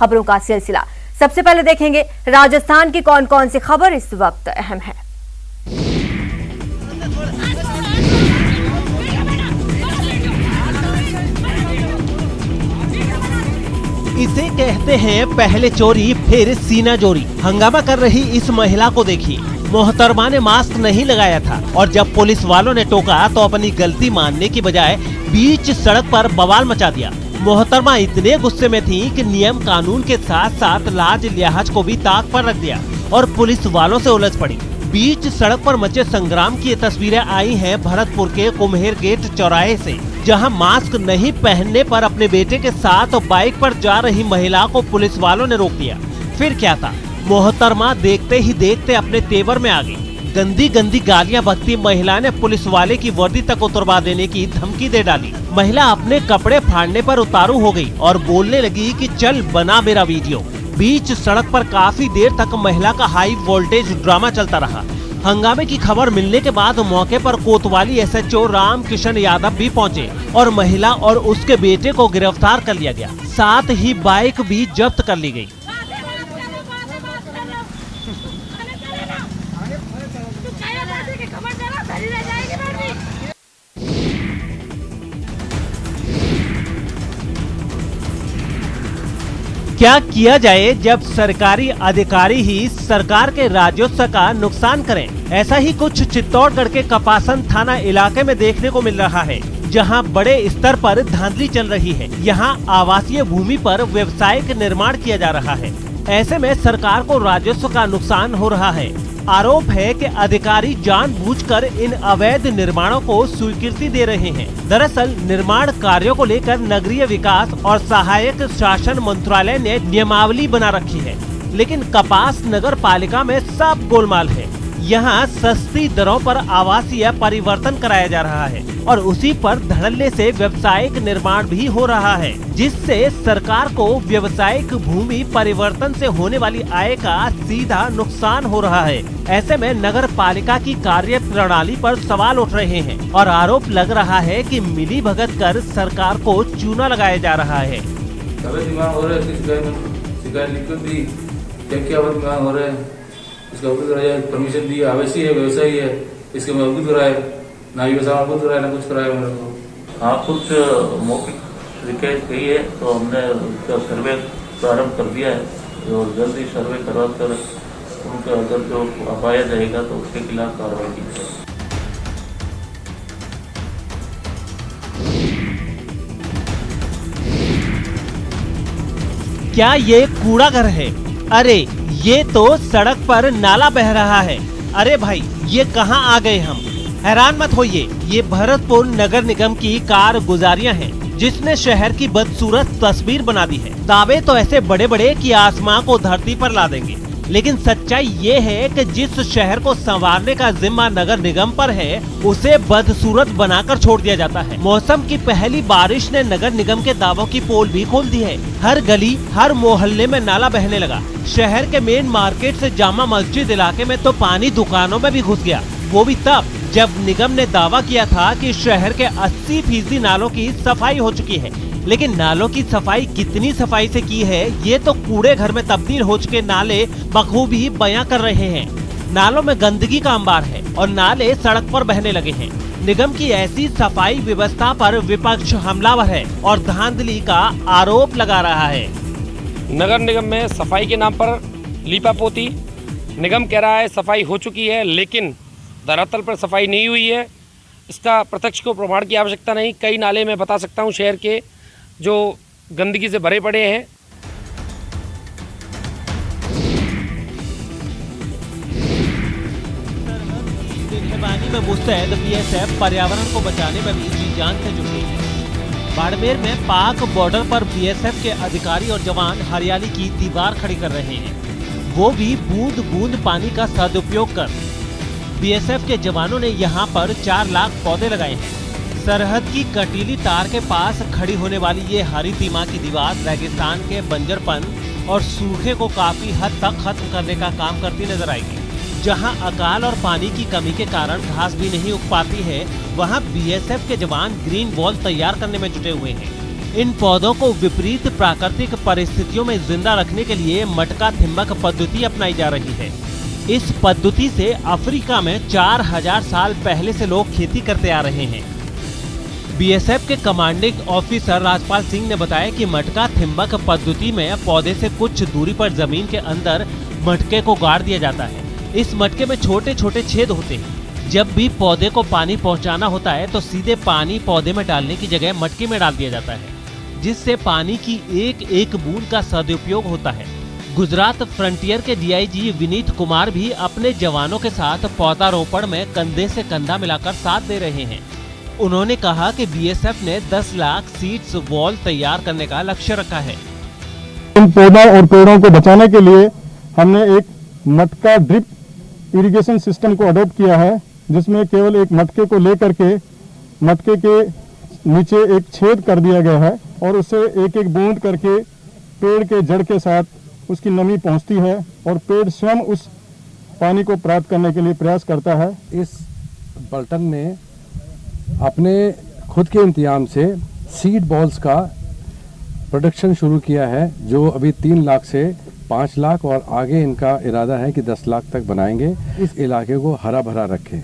खबरों का सिलसिला। सबसे पहले देखेंगे राजस्थान की कौन कौन सी खबर इस वक्त अहम है। इसे कहते हैं पहले चोरी फिर सीना जोरी। हंगामा कर रही इस महिला को देखिए। मोहतरमा ने मास्क नहीं लगाया था और जब पुलिस वालों ने टोका तो अपनी गलती मानने की बजाय बीच सड़क पर बवाल मचा दिया। मोहतरमा इतने गुस्से में थी कि नियम कानून के साथ साथ लाज लिहाज को भी ताक पर रख दिया और पुलिस वालों से उलझ पड़ी। बीच सड़क पर मचे संग्राम की तस्वीरें आई हैं भरतपुर के कुम्हेर गेट चौराहे से, जहां मास्क नहीं पहनने पर अपने बेटे के साथ बाइक पर जा रही महिला को पुलिस वालों ने रोक दिया। फिर क्या था, मोहतरमा देखते ही देखते अपने तेवर में आ गई। गंदी गंदी गालियां बकती महिला ने पुलिस वाले की वर्दी तक उतरवा देने की धमकी दे डाली। महिला अपने कपड़े फाड़ने पर उतारू हो गई और बोलने लगी कि चल बना मेरा वीडियो। बीच सड़क पर काफी देर तक महिला का हाई वोल्टेज ड्रामा चलता रहा। हंगामे की खबर मिलने के बाद मौके पर कोतवाली एसएचओ राम किशन यादव भी पहुंचे और महिला और उसके बेटे को गिरफ्तार कर लिया गया। साथ ही बाइक भी जब्त कर ली गई। क्या किया जाए जब सरकारी अधिकारी ही सरकार के राजस्व का नुकसान करें? ऐसा ही कुछ चित्तौड़गढ़ के कपासन थाना इलाके में देखने को मिल रहा है, जहां बड़े स्तर पर धांधली चल रही है। यहां आवासीय भूमि पर व्यावसायिक निर्माण किया जा रहा है। ऐसे में सरकार को राजस्व का नुकसान हो रहा है। आरोप है कि अधिकारी जानबूझकर इन अवैध निर्माणों को स्वीकृति दे रहे हैं। दरअसल निर्माण कार्यों को लेकर नगरीय विकास और सहायक शासन मंत्रालय ने नियमावली बना रखी है, लेकिन कपास नगर पालिका में सब गोलमाल है। यहाँ सस्ती दरों पर आवासीय परिवर्तन कराया जा रहा है और उसी पर धड़ल्ले से व्यावसायिक निर्माण भी हो रहा है, जिससे सरकार को व्यावसायिक भूमि परिवर्तन से होने वाली आय का सीधा नुकसान हो रहा है। ऐसे में नगर पालिका की कार्य प्रणाली पर सवाल उठ रहे हैं और आरोप लग रहा है कि मिली भगत कर सरकार को चूना लगाया जा रहा है। इसका अवगत कराया, परमिशन दी, आवश्यक है, व्यवसायी है, इसके में अवगत कराए, ना व्यवसाय अवगत कराए, ना कुछ कराए मेरे को। हाँ, कुछ मौखिक शिकायत कही है तो हमने उसका सर्वे प्रारंभ कर दिया है और जल्द ही सर्वे करवा कर उनका अगर जो पाया जाएगा तो उसके खिलाफ कार्रवाई की जाएगी। क्या ये कूड़ा घर है? अरे ये तो सड़क पर नाला बह रहा है। अरे भाई, ये कहाँ आ गए हम? हैरान मत होइए, ये भरतपुर नगर निगम की कारगुजारियां हैं, जिसने शहर की बदसूरत तस्वीर बना दी है। दावे तो ऐसे बड़े बड़े कि आसमां को धरती पर ला देंगे, लेकिन सच्चाई ये है कि जिस शहर को संवारने का जिम्मा नगर निगम पर है, उसे बदसूरत बनाकर छोड़ दिया जाता है। मौसम की पहली बारिश ने नगर निगम के दावों की पोल भी खोल दी है। हर गली, हर मोहल्ले में नाला बहने लगा। शहर के मेन मार्केट से जामा मस्जिद इलाके में तो पानी दुकानों में भी घुस गया, वो भी तब जब निगम ने दावा किया था कि शहर के 80% नालों की सफाई हो चुकी है। लेकिन नालों की सफाई कितनी सफाई से की है, ये तो कूड़े घर में तब्दील हो चुके नाले बखूबी बयां कर रहे हैं। नालों में गंदगी का अंबार है और नाले सड़क पर बहने लगे हैं। निगम की ऐसी सफाई व्यवस्था पर विपक्ष हमलावर है और धांधली का आरोप लगा रहा है। नगर निगम में सफाई के नाम पर लीपापोती, निगम कह रहा है सफाई हो चुकी है, लेकिन धरातल पर सफाई नहीं हुई है। इसका प्रत्यक्ष को प्रमाण की आवश्यकता नहीं। कई नाले मैं बता सकता हूं शहर के जो गंदगी से भरे पड़े हैं। निगरानी में मुस्तैद बीएसएफ पर्यावरण को बचाने में भी जी जान से जुटी है। बाड़मेर में पाक बॉर्डर पर बीएसएफ के अधिकारी और जवान हरियाली की दीवार खड़ी कर रहे हैं, वो भी बूंद बूंद पानी का सदुपयोग कर। बीएसएफ के जवानों ने यहाँ पर 4 लाख पौधे लगाए हैं। सरहद की कटीली तार के पास खड़ी होने वाली ये हरी तीमा की दीवार रेगिस्तान के बंजरपन और सूखे को काफी हद तक खत्म करने का काम करती नजर आएगी। जहां अकाल और पानी की कमी के कारण घास भी नहीं उग पाती है, वहां बीएसएफ के जवान ग्रीन वॉल तैयार करने में जुटे हुए हैं। इन पौधों को विपरीत प्राकृतिक परिस्थितियों में जिंदा रखने के लिए मटका थिम्बक पद्धति अपनाई जा रही है। इस पद्धति से अफ्रीका में 4000 साल पहले से लोग खेती करते आ रहे हैं। बीएसएफ के कमांडिंग ऑफिसर राजपाल सिंह ने बताया कि मटका थिम्बक पद्धति में पौधे से कुछ दूरी पर जमीन के अंदर मटके को गाड़ दिया जाता है। इस मटके में छोटे छोटे छेद होते हैं। जब भी पौधे को पानी पहुंचाना होता है तो सीधे पानी पौधे में डालने की जगह मटके में डाल दिया जाता है, जिससे पानी की एक एक बूंद का सदुपयोग होता है। गुजरात फ्रंटियर के डीआईजी विनीत कुमार भी अपने जवानों के साथ पौधारोपण में कंधे से कंधा मिलाकर साथ दे रहे हैं। उन्होंने कहा कि बीएसएफ ने 10 लाख सीड्स वॉल तैयार करने का लक्ष्य रखा है। इन पौधों और पेड़ों को बचाने के लिए हमने एक मटका ड्रिप इरिगेशन सिस्टम को अडॉप्ट किया है, जिसमें केवल एक मटके को लेकर के मटके के नीचे एक छेद कर दिया गया है और उससे एक एक बूंद करके पेड़ के जड़ के साथ उसकी नमी पहुंचती है और पेड़ स्वयं उस पानी को प्राप्त करने के लिए प्रयास करता है। इस पलटन ने अपने खुद के इंतजाम से सीड बॉल्स का प्रोडक्शन शुरू किया है, जो अभी 3 लाख से 5 लाख और आगे इनका इरादा है कि 10 लाख तक बनाएंगे। इस इलाके को हरा भरा रखें।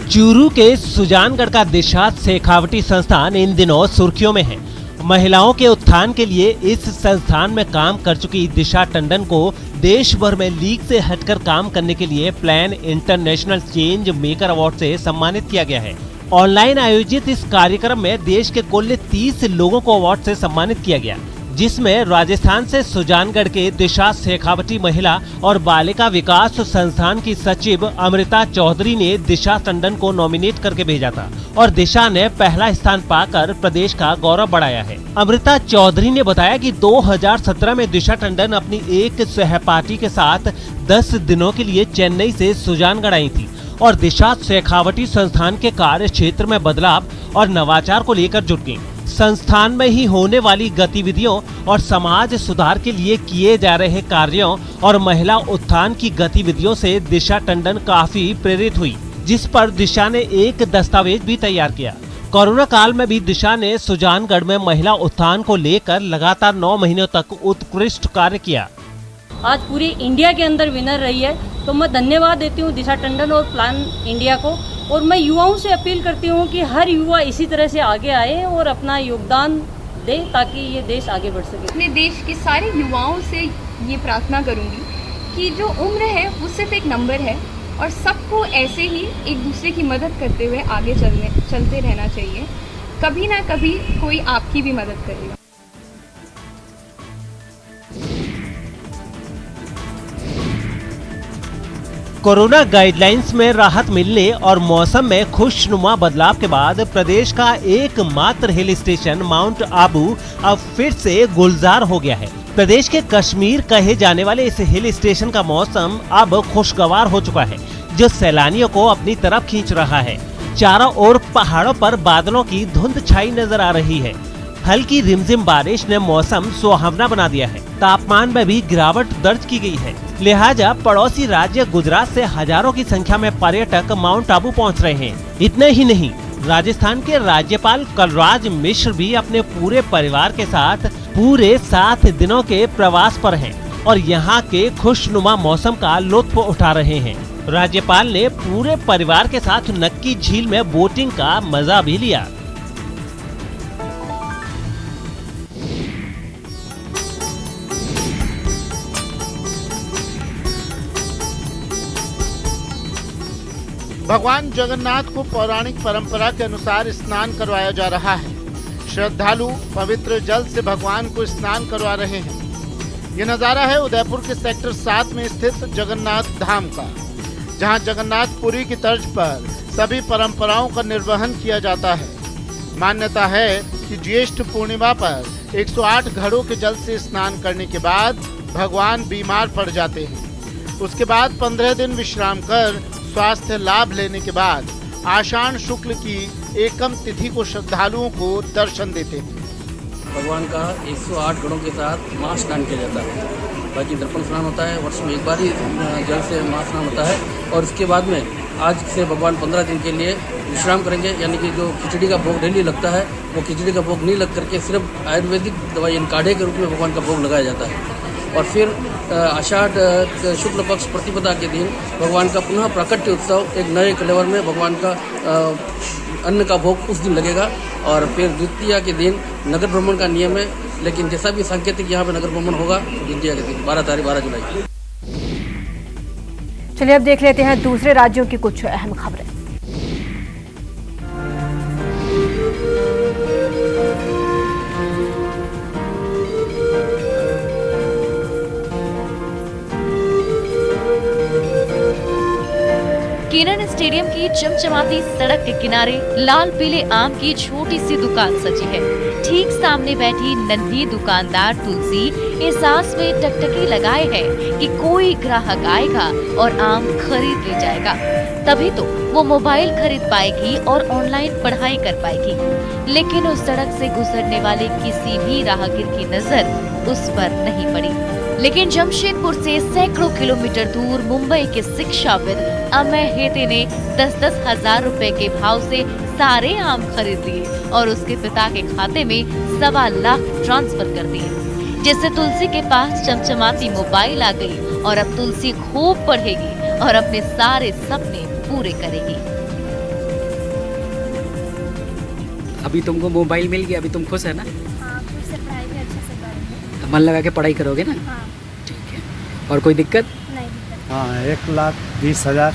चूरू के सुजानगढ़ का दिशा शेखावटी संस्थान इन दिनों सुर्खियों में है। महिलाओं के उत्थान के लिए इस संस्थान में काम कर चुकी दिशा टंडन को देश भर में लीग से हटकर काम करने के लिए plan international change maker award से सम्मानित किया गया है। ऑनलाइन आयोजित इस कार्यक्रम में देश के कुल 30 लोगों को अवार्ड से सम्मानित किया गया, जिसमें राजस्थान से सुजानगढ़ के दिशा शेखावटी महिला और बालिका विकास संस्थान की सचिव अमृता चौधरी ने दिशा टंडन को नॉमिनेट करके भेजा था और दिशा ने पहला स्थान पाकर प्रदेश का गौरव बढ़ाया है। अमृता चौधरी ने बताया कि 2017 में दिशा टंडन अपनी एक सहपाठी के साथ 10 दिनों के लिए चेन्नई से सुजानगढ़ आई थी और दिशा शेखावटी संस्थान के कार्य क्षेत्र में बदलाव और नवाचार को लेकर जुट गई। संस्थान में ही होने वाली गतिविधियों और समाज सुधार के लिए किए जा रहे कार्यों और महिला उत्थान की गतिविधियों से दिशा टंडन काफी प्रेरित हुई, जिस पर दिशा ने एक दस्तावेज भी तैयार किया। कोरोना काल में भी दिशा ने सुजानगढ़ में महिला उत्थान को लेकर लगातार 9 महीनों तक उत्कृष्ट कार्य किया। आज पूरे इंडिया के अंदर विनर रही है, तो मैं धन्यवाद देती हूँ दिशा टंडन और प्लान इंडिया को। और मैं युवाओं से अपील करती हूँ कि हर युवा इसी तरह से आगे आए और अपना योगदान दे, ताकि ये देश आगे बढ़ सके। अपने देश के सारे युवाओं से ये प्रार्थना करूँगी कि जो उम्र है वो सिर्फ एक नंबर है और सबको ऐसे ही एक दूसरे की मदद करते हुए आगे चलते रहना चाहिए। कभी ना कभी कोई आपकी भी मदद करेगा। कोरोना गाइडलाइंस में राहत मिलने और मौसम में खुशनुमा बदलाव के बाद प्रदेश का एकमात्र हिल स्टेशन माउंट आबू अब फिर से गुलजार हो गया है। प्रदेश के कश्मीर कहे जाने वाले इस हिल स्टेशन का मौसम अब खुशगवार हो चुका है, जो सैलानियों को अपनी तरफ खींच रहा है। चारों ओर पहाड़ों पर बादलों की धुंध छाई नजर आ रही है। हल्की रिमझिम बारिश ने मौसम सुहावना बना दिया है। तापमान में भी गिरावट दर्ज की गई है, लिहाजा पड़ोसी राज्य गुजरात से हजारों की संख्या में पर्यटक माउंट आबू पहुंच रहे हैं। इतना ही नहीं, राजस्थान के राज्यपाल कलराज मिश्र भी अपने पूरे परिवार के साथ पूरे 7 दिनों के प्रवास पर हैं और यहाँ के खुशनुमा मौसम का लुत्फ उठा रहे हैं। राज्यपाल ने पूरे परिवार के साथ नक्की झील में बोटिंग का मजा भी लिया। भगवान जगन्नाथ को पौराणिक परंपरा के अनुसार स्नान करवाया जा रहा है। श्रद्धालु पवित्र जल से भगवान को स्नान करवा रहे हैं। ये नज़ारा है उदयपुर के सेक्टर 7 में स्थित जगन्नाथ धाम का, जहां जगन्नाथपुरी की तर्ज पर सभी परंपराओं का निर्वहन किया जाता है। मान्यता है कि ज्येष्ठ पूर्णिमा पर 108 घड़ों के जल से स्नान करने के बाद भगवान बीमार पड़ जाते हैं। उसके बाद 15 दिन विश्राम कर स्वास्थ्य लाभ लेने के बाद आषाढ़ शुक्ल की एकम तिथि को श्रद्धालुओं को दर्शन देते हैं। भगवान का 108 गणों के साथ महास्नान किया जाता है। बाकी दर्पण स्नान होता है, वर्ष में एक बार ही जल से महास्नान होता है। और इसके बाद में आज से भगवान 15 दिन के लिए विश्राम करेंगे, यानी कि जो खिचड़ी का भोग डेली लगता है वो खिचड़ी का भोग नहीं लग करके सिर्फ आयुर्वेदिक दवाई काढ़े के रूप में भगवान का भोग लगाया जाता है। और फिर आषाढ़ शुक्ल पक्ष प्रतिपदा के दिन भगवान का पुनः प्राकट्य उत्सव एक नए कलेवर में भगवान का अन्न का भोग उस दिन लगेगा। और फिर द्वितीया के दिन नगर भ्रमण का नियम है, लेकिन जैसा भी सांकेतिक यहाँ पे नगर भ्रमण होगा द्वितीया के दिन 12 जुलाई। चलिए अब देख लेते हैं दूसरे राज्यों की कुछ अहम खबरें। केनन स्टेडियम की चमचमाती सड़क के किनारे लाल पीले आम की छोटी सी दुकान सजी है। ठीक सामने बैठी नन्ही दुकानदार तुलसी इस आस में टकटकी लगाए है कि कोई ग्राहक आएगा और आम खरीद ले जाएगा, तभी तो वो मोबाइल खरीद पाएगी और ऑनलाइन पढ़ाई कर पाएगी। लेकिन उस सड़क से गुजरने वाले किसी भी राहगीर की नजर उस पर नहीं पड़ी। लेकिन जमशेदपुर से सैकड़ों किलोमीटर दूर मुंबई के शिक्षाविद अमय हेते ने 10-10 हजार रुपए के भाव से सारे आम खरीद लिए और उसके पिता के खाते में 1.25 लाख ट्रांसफर कर दिए, जिससे तुलसी के पास चमचमाती मोबाइल आ गई और अब तुलसी खूब पढ़ेगी और अपने सारे सपने पूरे करेगी। अभी तुमको मोबाइल मिल गया, अभी तुम खुश है ना? हाँ, खुश है, पढ़ाई भी अच्छे से करूँगी। मन लगा के पढ़ाई करोगे ना? हाँ। ठीक है। और कोई दिक्कत? नहीं दिक्कत। हाँ, 1,20,000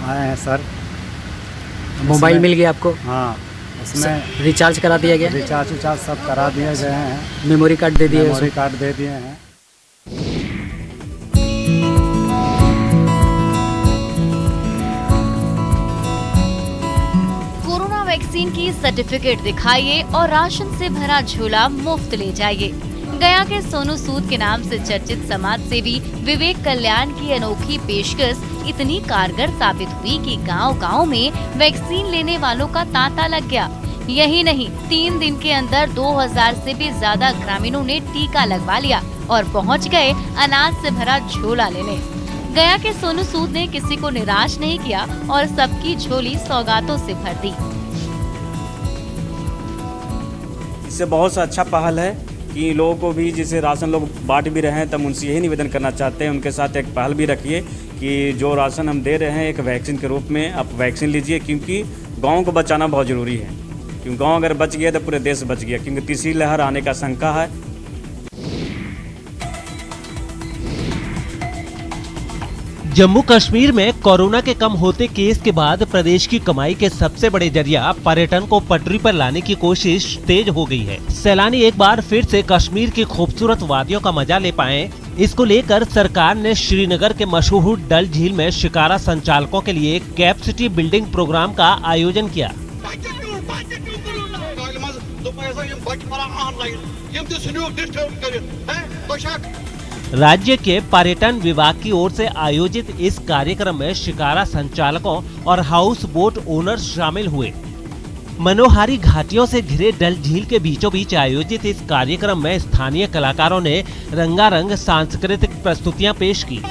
आए हैं सर। मोबाइल मिल गया आपको? हाँ, उसमें रिचार्ज करा दिया गया? रिचार्ज सब करा दिए गए हैं। मेमोरी कार्ड दे दिए? मेमोरी कार्ड दे दिए हैं। कोरोना वैक्सीन की सर्टिफिकेट दिखाइए और राशन से भरा झोला मुफ्त ले जाइए। गया के सोनू सूद के नाम से चर्चित समाज सेवी विवेक कल्याण की अनोखी पेशकश इतनी कारगर साबित हुई कि गांव-गांव में वैक्सीन लेने वालों का तांता लग गया। यही नहीं, 3 दिन के अंदर 2000 से भी ज्यादा ग्रामीणों ने टीका लगवा लिया और पहुंच गए अनाज से भरा झोला लेने। गया के सोनू सूद ने किसी को निराश नहीं किया और सबकी झोली सौगातों से भर दी। इससे बहुत अच्छा पहल है कि लोगों को भी जैसे राशन लोग बांट भी रहे हैं, तब उनसे यही निवेदन करना चाहते हैं, उनके साथ एक पहल भी रखिए कि जो राशन हम दे रहे हैं एक वैक्सीन के रूप में आप वैक्सीन लीजिए, क्योंकि गाँव को बचाना बहुत ज़रूरी है। क्योंकि गाँव अगर बच गया तो पूरे देश बच गया, क्योंकि तीसरी लहर आने का शंका है। जम्मू कश्मीर में कोरोना के कम होते केस के बाद प्रदेश की कमाई के सबसे बड़े जरिया पर्यटन को पटरी पर लाने की कोशिश तेज हो गई है। सैलानी एक बार फिर से कश्मीर की खूबसूरत वादियों का मजा ले पाएं, इसको लेकर सरकार ने श्रीनगर के मशहूर डल झील में शिकारा संचालकों के लिए कैपेसिटी बिल्डिंग प्रोग्राम का आयोजन किया। राज्य के पर्यटन विभाग की ओर से आयोजित इस कार्यक्रम में शिकारा संचालकों और हाउस बोट ओनर्स शामिल हुए। मनोहारी घाटियों से घिरे डल झील के बीचों बीच आयोजित इस कार्यक्रम में स्थानीय कलाकारों ने रंगारंग सांस्कृतिक प्रस्तुतियां पेश की।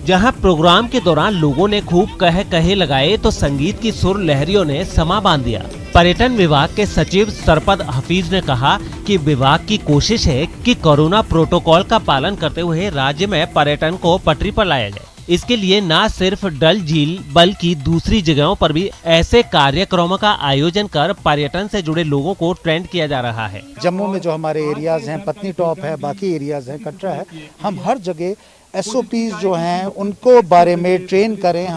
जहां प्रोग्राम के दौरान लोगों ने खूब कहे लगाए तो संगीत की सुर लहरियों ने समा बांध दिया। पर्यटन विभाग के सचिव सरपद हफीज ने कहा कि विभाग की कोशिश है कि कोरोना प्रोटोकॉल का पालन करते हुए राज्य में पर्यटन को पटरी पर लाया जाए। इसके लिए न सिर्फ डल झील बल्कि दूसरी जगहों पर भी ऐसे कार्यक्रमों का आयोजन कर पर्यटन से जुड़े लोगों को ट्रेंड किया जा रहा है। जम्मू में जो हमारे एरियाज हैं, पत्नी टॉप है, बाकी एरियाज हैं, कटरा है, हम हर जगह SOPs जो हैं उनको बारे में ट्रेन करें।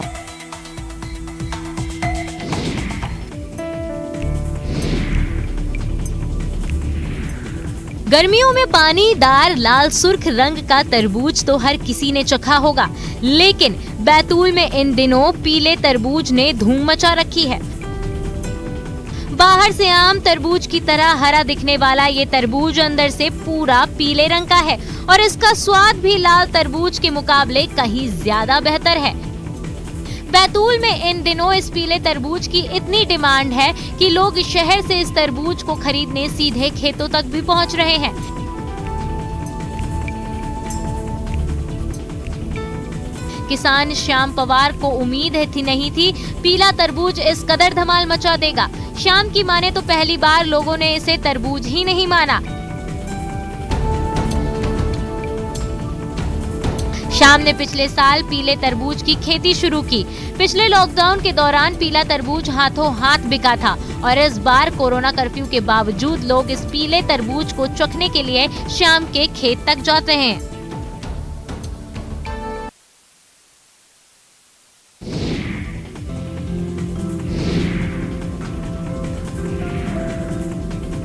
गर्मियों में पानीदार लाल सुर्ख रंग का तरबूज तो हर किसी ने चखा होगा, लेकिन बैतूल में इन दिनों पीले तरबूज ने धूम मचा रखी है। बाहर से आम तरबूज की तरह हरा दिखने वाला ये तरबूज अंदर से पूरा पीले रंग का है और इसका स्वाद भी लाल तरबूज के मुकाबले कहीं ज्यादा बेहतर है। बैतूल में इन दिनों इस पीले तरबूज की इतनी डिमांड है कि लोग शहर से इस तरबूज को खरीदने सीधे खेतों तक भी पहुंच रहे हैं। किसान श्याम पवार को उम्मीद नहीं थी पीला तरबूज इस कदर धमाल मचा देगा। श्याम की माने तो पहली बार लोगों ने इसे तरबूज ही नहीं माना। श्याम ने पिछले साल पीले तरबूज की खेती शुरू की। पिछले लॉकडाउन के दौरान पीला तरबूज हाथों हाथ बिका था और इस बार कोरोना कर्फ्यू के बावजूद लोग इस पीले तरबूज को चखने के लिए श्याम के खेत तक जाते हैं।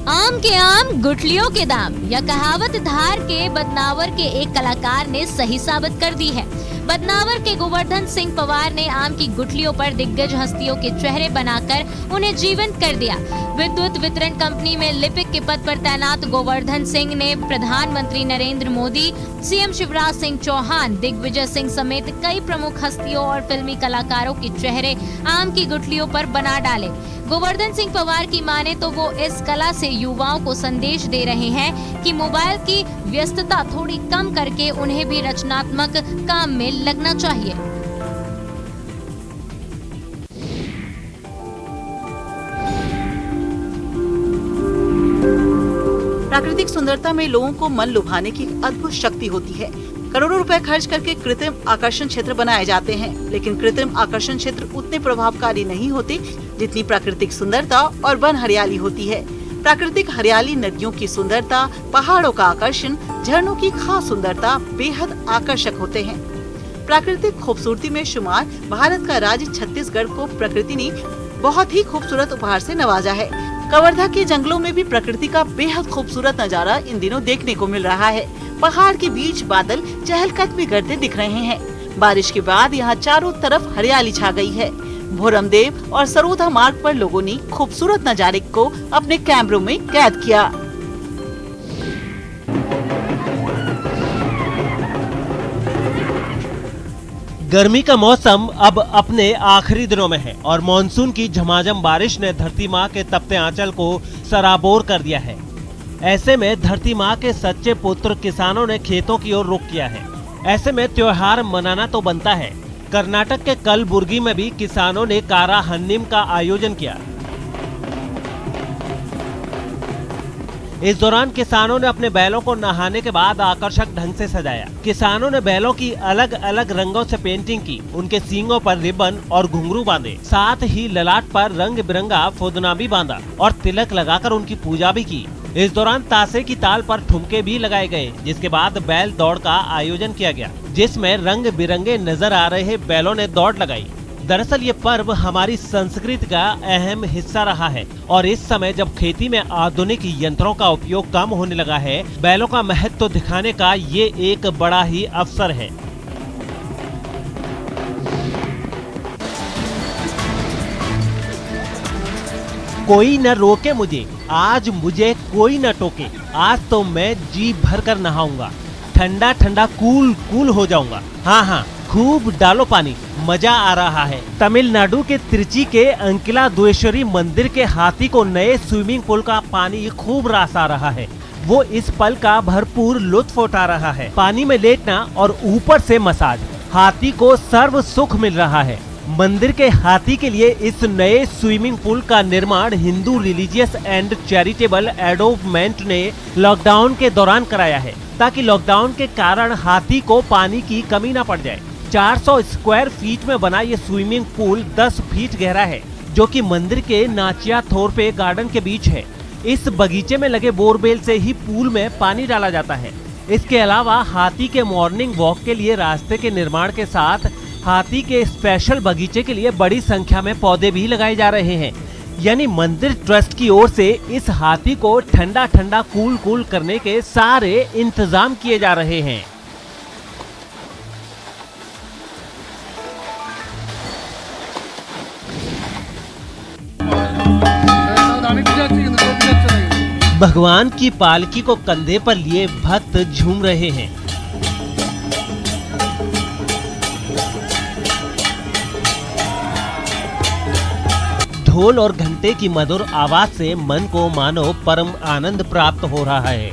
आम के आम गुठलियों के दाम, यह कहावत धार के बदनावर के एक कलाकार ने सही साबित कर दी है। बदनावर के गोवर्धन सिंह पवार ने आम की गुठलियों पर दिग्गज हस्तियों के चेहरे बनाकर उन्हें जीवंत कर दिया। विद्युत वितरण कंपनी में लिपिक के पद पर तैनात गोवर्धन सिंह ने प्रधानमंत्री नरेंद्र मोदी, सीएम शिवराज सिंह चौहान, दिग्विजय सिंह समेत कई प्रमुख हस्तियों और फिल्मी कलाकारों के चेहरे आम की गुठलियों पर बना डाले। गोवर्धन सिंह पवार की माने तो वो इस कला से युवाओं को संदेश दे रहे हैं कि मोबाइल की व्यस्तता थोड़ी कम करके उन्हें भी रचनात्मक काम में लगना चाहिए। प्राकृतिक सुंदरता में लोगों को मन लुभाने की अद्भुत शक्ति होती है। करोड़ों रुपए खर्च करके कृत्रिम आकर्षण क्षेत्र बनाए जाते हैं, लेकिन कृत्रिम आकर्षण क्षेत्र उतने प्रभावकारी नहीं होते जितनी प्राकृतिक सुंदरता और वन हरियाली होती है। प्राकृतिक हरियाली, नदियों की सुंदरता, पहाड़ों का आकर्षण, झरनों की खास सुंदरता बेहद आकर्षक होते हैं। प्राकृतिक खूबसूरती में शुमार भारत का राज्य छत्तीसगढ़ को प्रकृति ने बहुत ही खूबसूरत उपहार से नवाजा है। कवर्धा के जंगलों में भी प्रकृति का बेहद खूबसूरत नजारा इन दिनों देखने को मिल रहा है। पहाड़ के बीच बादल चहलकदमी करते दिख रहे हैं। बारिश के बाद यहाँ चारों तरफ हरियाली छा गई है। भोरमदेव और सरोधा मार्ग पर लोगों ने खूबसूरत नजारे को अपने कैमरों में कैद किया। गर्मी का मौसम अब अपने आखिरी दिनों में है और मानसून की झमाझम बारिश ने धरती माँ के तपते आंचल को सराबोर कर दिया है। ऐसे में धरती माँ के सच्चे पुत्र किसानों ने खेतों की ओर रुख किया है। ऐसे में त्योहार मनाना तो बनता है। कर्नाटक के कलबुर्गी में भी किसानों ने कारा हन्नीम का आयोजन किया। इस दौरान किसानों ने अपने बैलों को नहाने के बाद आकर्षक ढंग से सजाया। किसानों ने बैलों की अलग अलग रंगों से पेंटिंग की, उनके सींगों पर रिबन और घुंघरू बांधे, साथ ही ललाट पर रंग बिरंगा फुदना भी बांधा और तिलक लगाकर उनकी पूजा भी की। इस दौरान तासे की ताल पर ठुमके भी लगाए गए, जिसके बाद बैल दौड़ का आयोजन किया गया, जिसमें रंग बिरंगे नजर आ रहे बैलों ने दौड़ लगाई। दरअसल ये पर्व हमारी संस्कृति का अहम हिस्सा रहा है और इस समय जब खेती में आधुनिक यंत्रों का उपयोग कम होने लगा है, बैलों का महत्व दिखाने का ये एक बड़ा ही अवसर है। कोई न रोके मुझे, आज मुझे कोई न टोके, आज तो मैं जी भर कर नहाऊंगा, ठंडा ठंडा कूल कूल हो जाऊंगा। हाँ, खूब डालो पानी, मजा आ रहा है। तमिलनाडु के त्रिची के अंकिलाद्वेश्वरी मंदिर के हाथी को नए स्विमिंग पूल का पानी खूब रास आ रहा है। वो इस पल का भरपूर लुत्फ उठा रहा है। पानी में लेटना और ऊपर से मसाज, हाथी को सर्व सुख मिल रहा है। मंदिर के हाथी के लिए इस नए स्विमिंग पूल का निर्माण Hindu religious and charitable endowment ने लॉकडाउन के दौरान कराया है, ताकि लॉकडाउन के कारण हाथी को पानी की कमी न पड़ जाए। 400 स्क्वायर फीट में बना ये स्विमिंग पूल 10 फीट गहरा है, जो कि मंदिर के नाचिया थोरपे गार्डन के बीच है। इस बगीचे में लगे बोरवेल से ही पूल में पानी डाला जाता है। इसके अलावा हाथी के मॉर्निंग वॉक के लिए रास्ते के निर्माण के साथ हाथी के स्पेशल बगीचे के लिए बड़ी संख्या में पौधे भी लगाए जा रहे हैं। यानी मंदिर ट्रस्ट की ओर से इस हाथी को ठंडा ठंडा कूल कूल करने के सारे इंतजाम किए जा रहे हैं। भगवान की पालकी को कंधे पर लिए भक्त झूम रहे हैं। ढोल और घंटे की मधुर आवाज से मन को मानो परम आनंद प्राप्त हो रहा है।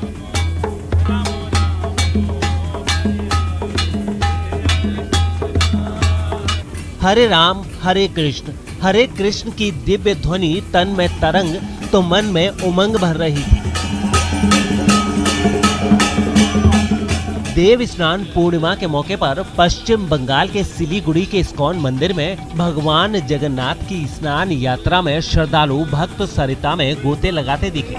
हरे कृष्ण की दिव्य ध्वनि तन में तरंग तो मन में उमंग भर रही थी। देव स्नान पूर्णिमा के मौके पर पश्चिम बंगाल के सिलीगुड़ी के इस्कॉन मंदिर में भगवान जगन्नाथ की स्नान यात्रा में श्रद्धालु भक्त सरिता में गोते लगाते दिखे।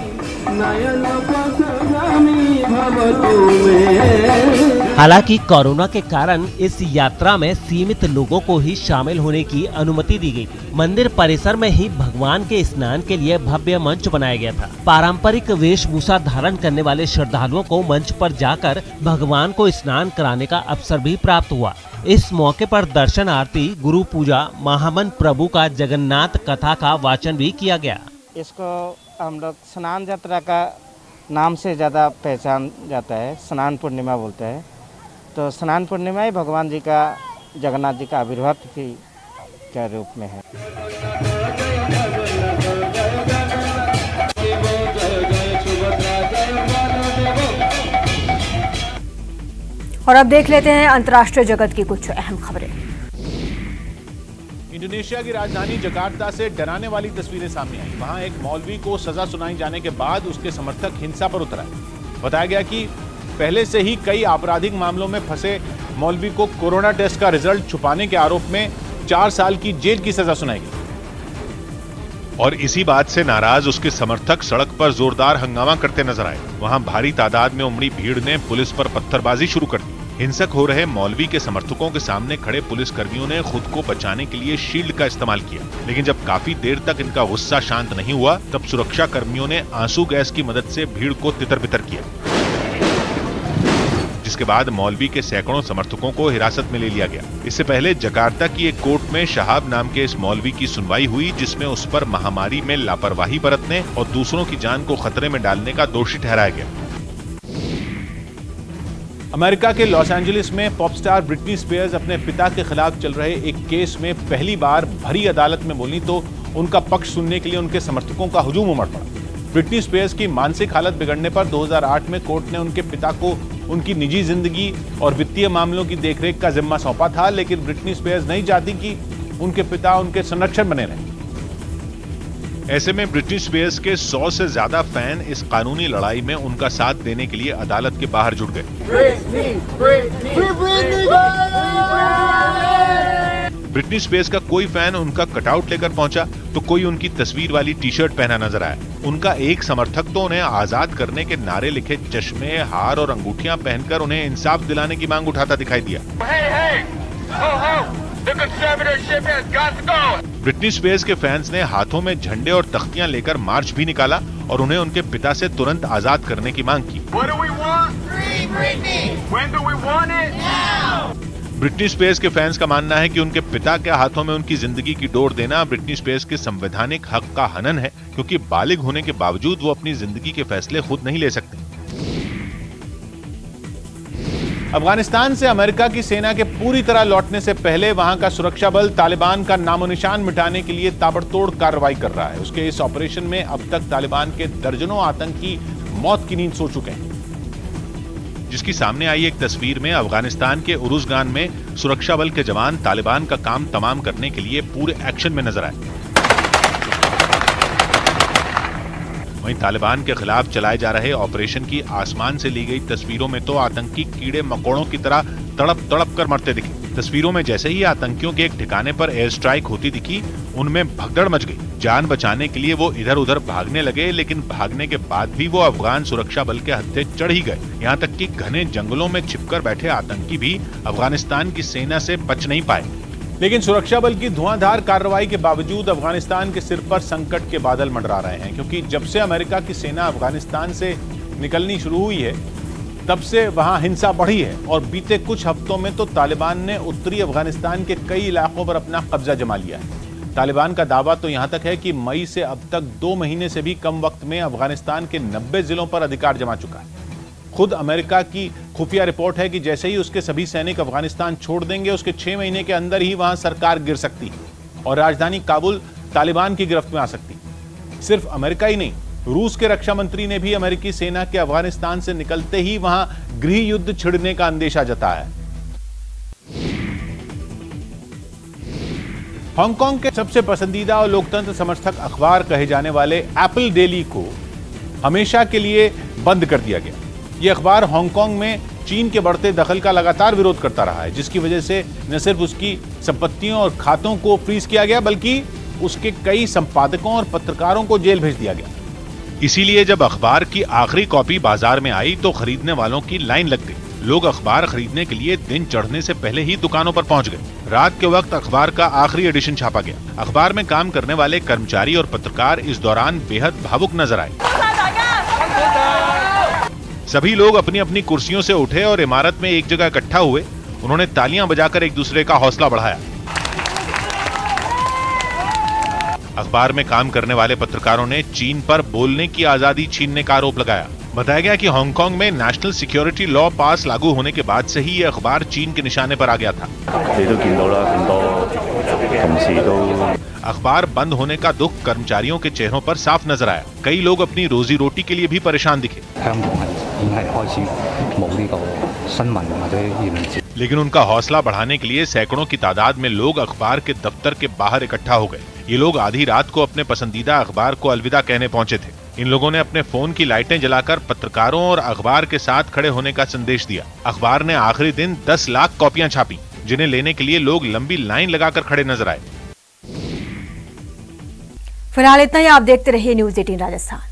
हालांकि कोरोना के कारण इस यात्रा में सीमित लोगों को ही शामिल होने की अनुमति दी गई थी। मंदिर परिसर में ही भगवान के स्नान के लिए भव्य मंच बनाया गया था। पारंपरिक वेशभूषा धारण करने वाले श्रद्धालुओं को मंच पर जाकर भगवान को स्नान कराने का अवसर भी प्राप्त हुआ। इस मौके पर दर्शन आरती, गुरु पूजा, महामन प्रभु का जगन्नाथ कथा का वाचन भी किया गया। इसको हम लोग स्नान यात्रा का नाम से ज़्यादा पहचान जाता है, स्नान पूर्णिमा बोलते हैं। तो स्नान पूर्णिमा ही भगवान जी का, जगन्नाथ जी का आविर्भाव के रूप में है। और अब देख लेते हैं अंतर्राष्ट्रीय जगत की कुछ अहम खबरें। इंडोनेशिया की राजधानी जकार्ता से डराने वाली तस्वीरें सामने आई। वहां एक मौलवी को सजा सुनाई जाने के बाद उसके समर्थक हिंसा पर उतर आए। बताया गया कि पहले से ही कई आपराधिक मामलों में फंसे मौलवी को कोरोना टेस्ट का रिजल्ट छुपाने के आरोप में 4 साल की जेल की सजा सुनाई गई। और इसी बात से नाराज उसके समर्थक सड़क पर जोरदार हंगामा करते नजर आए। वहां भारी तादाद में उमड़ी भीड़ ने पुलिस पर पत्थरबाजी शुरू कर दी। हिंसक हो रहे मौलवी के समर्थकों के सामने खड़े पुलिस कर्मियों ने खुद को बचाने के लिए शील्ड का इस्तेमाल किया, लेकिन जब काफी देर तक इनका गुस्सा शांत नहीं हुआ तब सुरक्षा कर्मियों ने आंसू गैस की मदद से भीड़ को तितर-बितर किया, जिसके बाद मौलवी के सैकड़ों समर्थकों को हिरासत में ले लिया गया। इससे पहले जकार्ता की एक कोर्ट में शहाब नाम के इस मौलवी की सुनवाई हुई, जिसमें उस पर महामारी में लापरवाही बरतने और दूसरों की जान को खतरे में डालने का दोषी ठहराया गया। अमेरिका के लॉस एंजलिस में पॉप स्टार ब्रिटनी स्पीयर्स अपने पिता के खिलाफ चल रहे एक केस में पहली बार भरी अदालत में बोली तो उनका पक्ष सुनने के लिए उनके समर्थकों का हुजूम उमड़ पड़ा। ब्रिटनी स्पीयर्स की मानसिक हालत बिगड़ने पर 2008 में कोर्ट ने उनके पिता को उनकी निजी जिंदगी और वित्तीय मामलों की देखरेख का जिम्मा सौंपा था, लेकिन ब्रिटनी स्पीयर्स नहीं चाहती कि उनके पिता उनके संरक्षण बने रहें। ऐसे में ब्रिटनी स्पीयर्स के 100 से ज्यादा फैन इस कानूनी लड़ाई में उनका साथ देने के लिए अदालत के बाहर जुट गए। ब्रिटनी स्पीयर्स का कोई फैन उनका कटआउट लेकर पहुंचा तो कोई उनकी तस्वीर वाली टी शर्ट पहना नजर आया। उनका एक समर्थक तो उन्हें आजाद करने के नारे लिखे चश्मे, हार और अंगूठियां पहनकर उन्हें इंसाफ दिलाने की मांग उठाता दिखाई दिया। ब्रिटनी स्पीयर्स के फैंस ने हाथों में झंडे और तख्तियां लेकर मार्च भी निकाला और उन्हें उनके पिता से तुरंत आजाद करने की मांग की। ब्रिटनी स्पीयर्स के फैंस का मानना है कि उनके पिता के हाथों में उनकी जिंदगी की डोर देना ब्रिटनी स्पीयर्स के संवैधानिक हक का हनन है, क्योंकि बालिग होने के बावजूद वो अपनी जिंदगी के फैसले खुद नहीं ले सकते। अफगानिस्तान से अमेरिका की सेना के पूरी तरह लौटने से पहले वहां का सुरक्षा बल तालिबान का नामो निशान मिटाने के लिए ताबड़तोड़ कार्रवाई कर रहा है। उसके इस ऑपरेशन में अब तक तालिबान के दर्जनों आतंकी मौत की नींद सो चुके हैं, जिसकी सामने आई एक तस्वीर में अफगानिस्तान के उरुज़गान में सुरक्षा बल के जवान तालिबान का काम तमाम करने के लिए पूरे एक्शन में नजर आए। वहीं तालिबान के खिलाफ चलाए जा रहे ऑपरेशन की आसमान से ली गई तस्वीरों में तो आतंकी कीड़े मकोड़ों की तरह तड़प तड़प कर मरते दिखे। तस्वीरों में जैसे ही आतंकियों के एक ठिकाने पर एयर स्ट्राइक होती दिखी, उनमें भगदड़ मच गई। जान बचाने के लिए वो इधर उधर भागने लगे, लेकिन भागने के बाद भी वो अफगान सुरक्षा बल के हत्थे चढ़ ही गए। यहाँ तक कि घने जंगलों में छिपकर बैठे आतंकी भी अफगानिस्तान की सेना से बच नहीं पाए। लेकिन सुरक्षा बल की धुआंधार कार्रवाई के बावजूद अफगानिस्तान के सिर पर संकट के बादल मंडरा रहे हैं, क्योंकि जब से अमेरिका की सेना अफगानिस्तान से निकलनी शुरू हुई है तब से वहां हिंसा बढ़ी है और बीते कुछ हफ्तों में तो तालिबान ने उत्तरी अफगानिस्तान के कई इलाकों पर अपना कब्जा जमा लिया है। तालिबान का दावा तो यहां तक है कि मई से अब तक 2 महीने से भी कम वक्त में अफगानिस्तान के 90 जिलों पर अधिकार जमा चुका है। खुद अमेरिका की खुफिया रिपोर्ट है कि जैसे ही उसके सभी सैनिक अफगानिस्तान छोड़ देंगे, उसके 6 महीने के अंदर ही वहां सरकार गिर सकती है और राजधानी काबुल तालिबान की गिरफ्त में आ सकती। सिर्फ अमेरिका ही नहीं, रूस के रक्षा मंत्री ने भी अमेरिकी सेना के अफगानिस्तान से निकलते ही वहां गृह युद्ध छिड़ने का अंदेशा जताया है। हांगकांग के सबसे पसंदीदा और लोकतंत्र समर्थक अखबार कहे जाने वाले एप्पल डेली को हमेशा के लिए बंद कर दिया गया। यह अखबार हांगकांग में चीन के बढ़ते दखल का लगातार विरोध करता रहा है, जिसकी वजह से न सिर्फ उसकी संपत्तियों और खातों को फ्रीज किया गया, बल्कि उसके कई संपादकों और पत्रकारों को जेल भेज दिया गया। इसीलिए जब अखबार की आखिरी कॉपी बाजार में आई तो खरीदने वालों की लाइन लग गई। लोग अखबार खरीदने के लिए दिन चढ़ने से पहले ही दुकानों पर पहुंच गए। रात के वक्त अखबार का आखिरी एडिशन छापा गया। अखबार में काम करने वाले कर्मचारी और पत्रकार इस दौरान बेहद भावुक नजर आए। सभी लोग अपनी अपनी कुर्सियों से उठे और इमारत में एक जगह इकट्ठा हुए। उन्होंने तालियां बजाकर एक दूसरे का हौसला बढ़ाया। अखबार में काम करने वाले पत्रकारों ने चीन पर बोलने की आजादी छीनने का आरोप लगाया। बताया गया कि हांगकांग में नेशनल सिक्योरिटी लॉ पास लागू होने के बाद से ही यह अखबार चीन के निशाने पर आ गया था। अखबार बंद होने का दुख कर्मचारियों के चेहरों पर साफ नजर आया। कई लोग अपनी रोजी रोटी के लिए भी परेशान दिखे। लेकिन उनका हौसला बढ़ाने के लिए सैकड़ों की तादाद में लोग अखबार के दफ्तर के बाहर इकट्ठा हो गए। ये लोग आधी रात को अपने पसंदीदा अखबार को अलविदा कहने पहुंचे थे। इन लोगों ने अपने फोन की लाइटें जलाकर पत्रकारों और अखबार के साथ खड़े होने का संदेश दिया। अखबार ने आखिरी दिन 10 लाख कॉपियां छापी, जिन्हें लेने के लिए लोग लंबी लाइन लगाकर खड़े नजर आए। फिलहाल इतना ही। आप देखते रहिए न्यूज़ 18 राजस्थान।